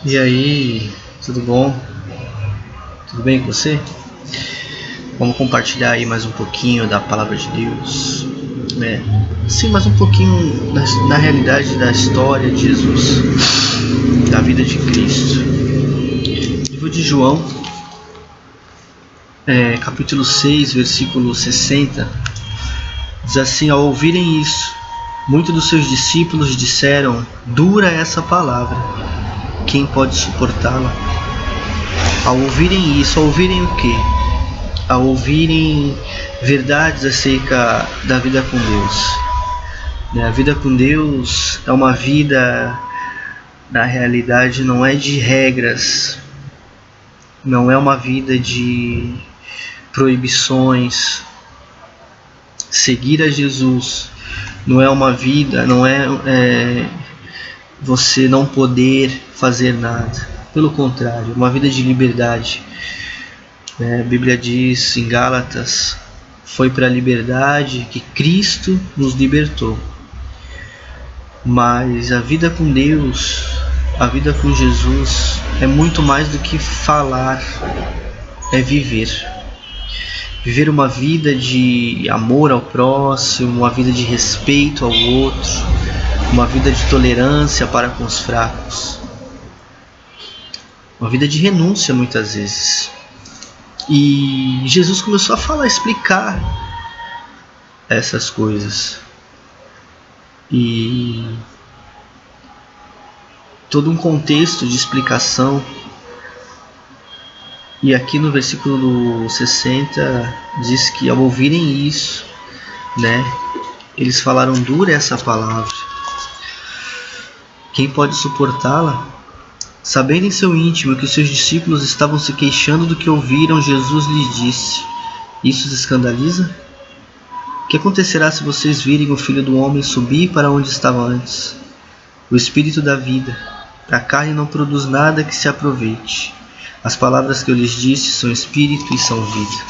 E aí, tudo bom? Tudo bem com você? Vamos compartilhar aí mais um pouquinho da palavra de Deus. Sim, mais um pouquinho na realidade da história de Jesus, da vida de Cristo. Livro de João, capítulo 6, versículo 60, diz assim: ao ouvirem isso, muitos dos seus discípulos disseram: dura essa palavra, quem pode suportá-la? Ao ouvirem isso, ao ouvirem o quê? Ao ouvirem verdades acerca da vida com Deus. A vida com Deus é uma vida, na realidade, não é de regras, não é uma vida de proibições. Seguir a Jesus não é uma vida, não é você não poder fazer nada. Pelo contrário, uma vida de liberdade. A Bíblia diz em Gálatas: foi para a liberdade que Cristo nos libertou. Mas a vida com Deus, a vida com Jesus, é muito mais do que falar, é viver. Viver uma vida de amor ao próximo, uma vida de respeito ao outro, uma vida de tolerância para com os fracos, uma vida de renúncia muitas vezes. E Jesus começou a falar, a explicar essas coisas. E todo um contexto de explicação. E aqui no versículo 60 diz que ao ouvirem isso, eles falaram: dura essa palavra, quem pode suportá-la? Sabendo em seu íntimo que os seus discípulos estavam se queixando do que ouviram, Jesus lhes disse: isso os escandaliza? O que acontecerá se vocês virem o Filho do Homem subir para onde estava antes? O Espírito da vida, a carne não produz nada que se aproveite. As palavras que eu lhes disse são Espírito e são vida.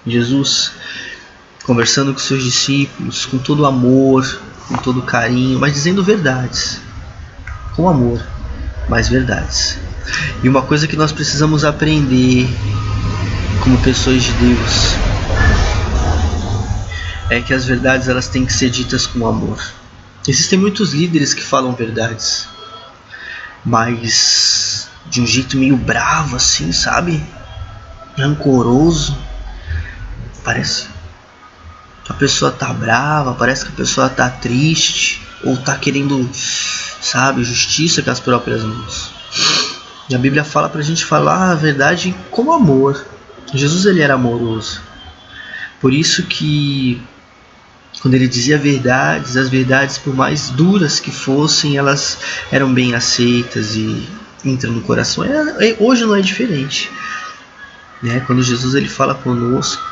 Jesus, conversando com seus discípulos, com todo amor, com todo carinho, mas dizendo verdades, com amor, mas verdades. E uma coisa que nós precisamos aprender como pessoas de Deus é que as verdades elas têm que ser ditas com amor. Existem muitos líderes que falam verdades, mas de um jeito meio bravo assim, sabe? Rancoroso. Parece que a pessoa tá brava, parece que a pessoa tá triste, ou tá querendo, sabe, justiça com as próprias mãos. E a Bíblia fala pra gente falar a verdade com amor. Jesus, ele era amoroso. Por isso que quando ele dizia verdades, as verdades, por mais duras que fossem, elas eram bem aceitas e entram no coração. Hoje não é diferente. Quando Jesus ele fala conosco,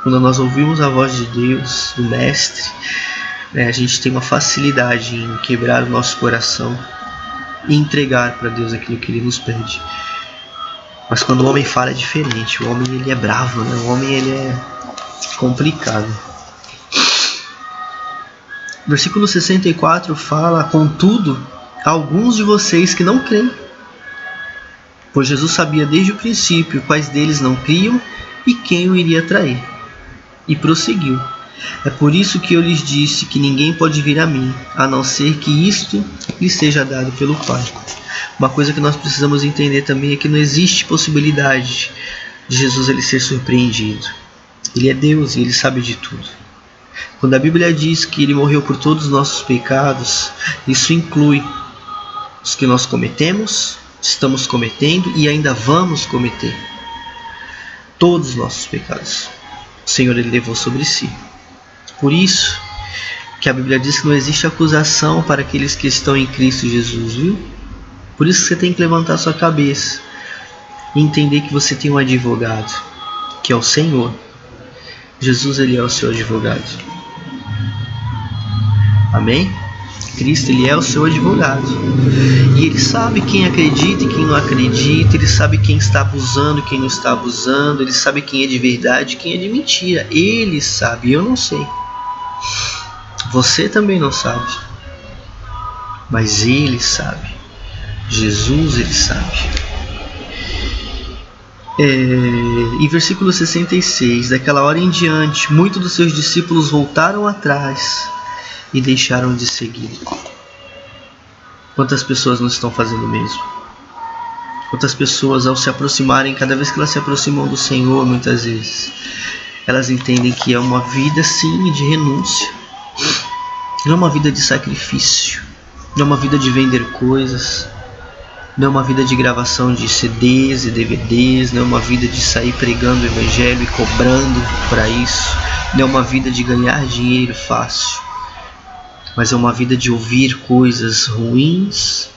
quando nós ouvimos a voz de Deus, do Mestre, a gente tem uma facilidade em quebrar o nosso coração e entregar para Deus aquilo que Ele nos pede. Mas quando o homem fala é diferente. O homem ele é bravo, o homem ele é complicado. Versículo 64 fala: contudo, há alguns de vocês que não creem. Pois Jesus sabia desde o princípio quais deles não criam e quem o iria trair. E prosseguiu: é por isso que eu lhes disse que ninguém pode vir a mim, a não ser que isto lhe seja dado pelo Pai. Uma coisa que nós precisamos entender também é que não existe possibilidade de Jesus ele ser surpreendido. Ele é Deus e ele sabe de tudo. Quando a Bíblia diz que ele morreu por todos os nossos pecados, isso inclui os que nós cometemos, estamos cometendo e ainda vamos cometer. Todos os nossos pecados o Senhor ele levou sobre si. Por isso que a Bíblia diz que não existe acusação para aqueles que estão em Cristo Jesus, viu? Por isso que você tem que levantar sua cabeça e entender que você tem um advogado, que é o Senhor. Jesus ele é o seu advogado. Amém? Cristo ele é o seu advogado. E ele sabe quem acredita e quem não acredita. Ele sabe quem está abusando e quem não está abusando. Ele sabe quem é de verdade e quem é de mentira. Ele sabe, eu não sei. Você também não sabe. Mas ele sabe. Jesus, ele sabe. E versículo 66, daquela hora em diante, muitos dos seus discípulos voltaram atrás e deixaram de segui-lo. Quantas pessoas não estão fazendo o mesmo? Quantas pessoas, ao se aproximarem, cada vez que elas se aproximam do Senhor, muitas vezes, elas entendem que é uma vida, sim, de renúncia. Não é uma vida de sacrifício. Não é uma vida de vender coisas. Não é uma vida de gravação de CDs e DVDs. Não é uma vida de sair pregando o Evangelho e cobrando para isso. Não é uma vida de ganhar dinheiro fácil. Mas é uma vida de ouvir coisas ruins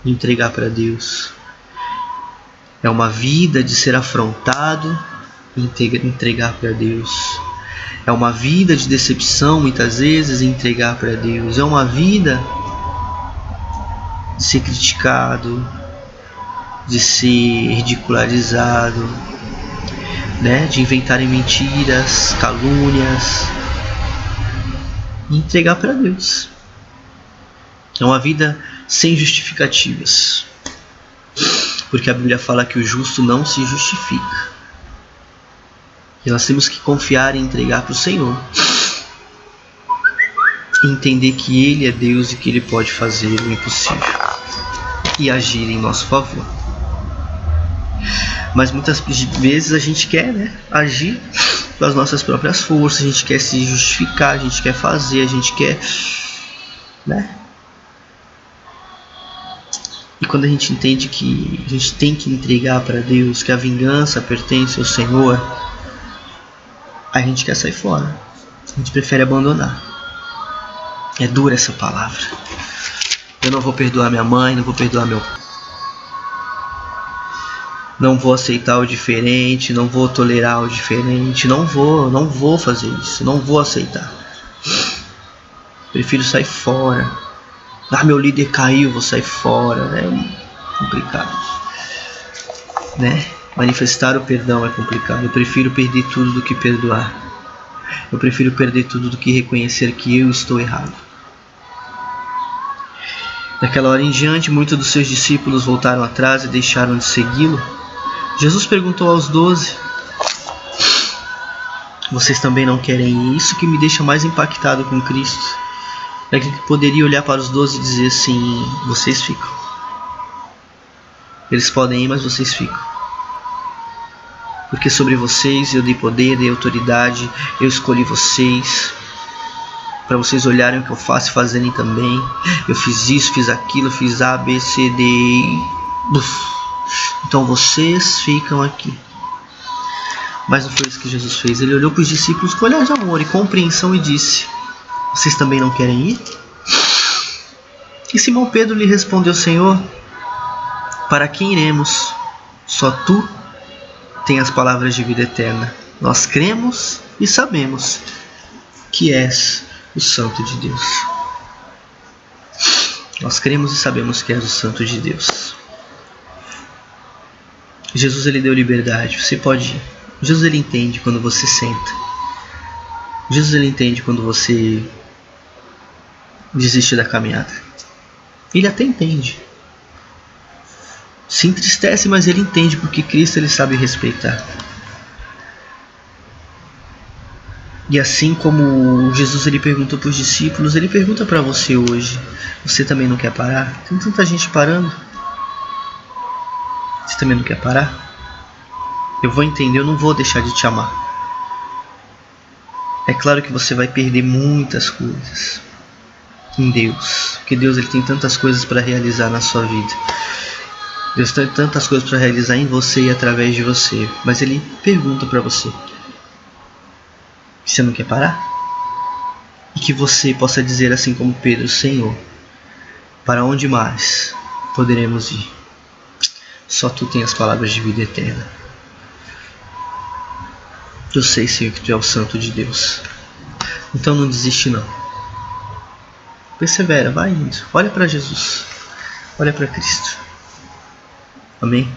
e entregar para Deus. É uma vida de ser afrontado e entregar para Deus. É uma vida de decepção, muitas vezes, e entregar para Deus. É uma vida de ser criticado, de ser ridicularizado, né? De inventarem mentiras, calúnias, e entregar para Deus. É uma vida sem justificativas, porque a Bíblia fala que o justo não se justifica. E nós temos que confiar e entregar para o Senhor. E entender que Ele é Deus e que Ele pode fazer o impossível. E agir em nosso favor. Mas muitas vezes a gente quer, né, agir com as nossas próprias forças. A gente quer se justificar, a gente quer fazer, a gente quer, né? E quando a gente entende que a gente tem que entregar para Deus, que a vingança pertence ao Senhor, a gente quer sair fora. A gente prefere abandonar. É dura essa palavra. Eu não vou perdoar minha mãe, não vou perdoar meu pai. Não vou aceitar o diferente, não vou tolerar o diferente. Não vou fazer isso, não vou aceitar. Prefiro sair fora. Meu líder caiu, vou sair fora. É complicado, né? Manifestar o perdão é complicado. Eu prefiro perder tudo do que perdoar. Eu prefiro perder tudo do que reconhecer que eu estou errado. Daquela hora em diante, muitos dos seus discípulos voltaram atrás e deixaram de segui-lo. Jesus perguntou aos 12: vocês também não querem ir? Isso que me deixa mais impactado com Cristo. É que poderia olhar para os 12 e dizer assim: vocês ficam. Eles podem ir, mas vocês ficam. Porque sobre vocês eu dei poder, dei autoridade, eu escolhi vocês, para vocês olharem o que eu faço e fazerem também. Eu fiz isso, fiz aquilo, fiz A, B, C, D, E. Então vocês ficam aqui. Mas não foi isso que Jesus fez. Ele olhou para os discípulos com olhar de amor e compreensão e disse: vocês também não querem ir? E Simão Pedro lhe respondeu: Senhor, para quem iremos? Só tu tem as palavras de vida eterna. Nós cremos e sabemos que és o Santo de Deus. Nós cremos e sabemos que és o Santo de Deus. Jesus, ele deu liberdade. Você pode ir. Jesus, ele entende quando você senta. Jesus, ele entende quando você desiste da caminhada. Ele até entende. Se entristece, mas ele entende, porque Cristo, ele sabe respeitar. E assim como Jesus, ele perguntou para os discípulos, ele pergunta para você hoje: você também não quer parar? Tem tanta gente parando. Você também não quer parar? Eu vou entender, eu não vou deixar de te amar. É claro que você vai perder muitas coisas em Deus, porque Deus, ele tem tantas coisas para realizar na sua vida. Deus tem tantas coisas para realizar em você e através de você. Mas ele pergunta para você: você não quer parar? E que você possa dizer assim como Pedro: Senhor, para onde mais poderemos ir? Só tu tens as palavras de vida eterna. Eu sei, Senhor, que tu é o Santo de Deus. Então não desiste não. Persevera, vai indo. Olha para Jesus. Olha para Cristo. Amém?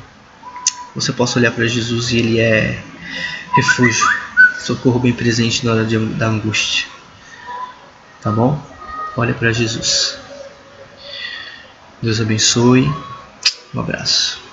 Você possa olhar para Jesus e ele é refúgio, socorro bem presente na hora da angústia. Tá bom? Olha para Jesus. Deus abençoe. Um abraço.